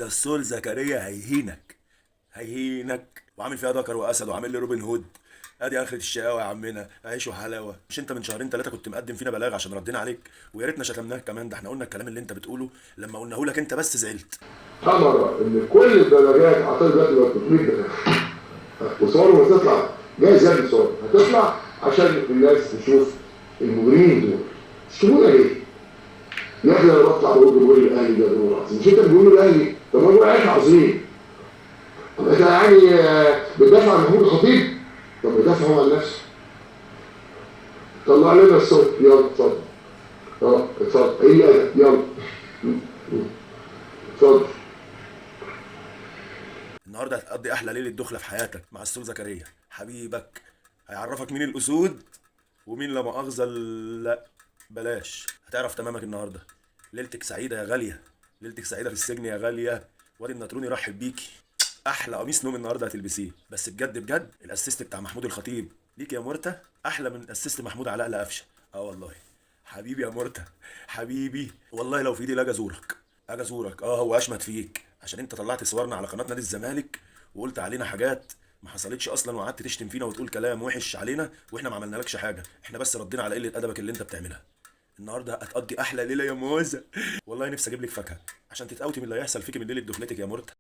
ده السول زكريا هيهينك وعامل فيها ذكر واسد وعامل لي روبن هود. ادي اخرة الشقاوة يا عمنا، عيش وحلاوه. مش انت من شهرين ثلاثه كنت مقدم فينا بلاغ عشان ردينا عليك؟ ويا ريتنا شتمناك كمان، ده احنا قلنا الكلام اللي انت بتقوله لما قلناه لك انت بس زعلت. امر ان كل البلاغات اعتقد دلوقتي بقت 300 بلاغ، وصور هتطلع جايز يا ابني، صور هتطلع عشان الناس تشوف المجرمين دول. شتمونا ليه؟ يا اخي انا بطلع بقول جمهور الاهلي ده جمهور عظيم، مش انت بتقول الاهلي؟ طب ما هو اهلي عظيم. طب انت يعني بتدافع عن محمود الخطيب؟ طب بتدافع هو عن نفسه. طلع لنا الصوت، يلا اتفضل. اتفضل، ايه الادب؟ يلا اتفضل. النهارده هتقضي احلى ليله دخله في حياتك مع السول زكريا حبيبك. هيعرفك مين الاسود ومين لا مؤاخذه لا بلاش. هتعرف تمامك النهارده. ليلتك سعيده يا غاليه، ليلتك سعيده في السجن يا غاليه. وادي النطروني رحب بيكي. احلى قميص نوم النهارده هتلبسيه. بس بجد بجد الاسيست بتاع محمود الخطيب ليك يا مرتة احلى من اسيست محمود علاء لقفشه. اه والله. حبيبي يا مرتة، حبيبي والله لو في ايدي لاجي ازورك. اجي ازورك، هو اشمت فيك عشان انت طلعت صورنا على قناه نادي الزمالك وقلت علينا حاجات ما حصلتش اصلا، وقعدت تشتم فينا وتقول كلام وحش علينا، واحنا ما عملنالكش حاجه، احنا بس ردينا على قله ادبك اللي انت بتعملها. النهارده هتقضي احلى ليله يا موزه. والله نفسي اجيب لك فاكهه عشان تتقوتي من اللي هيحصل فيكي من ليله دخلتك يا مرتة.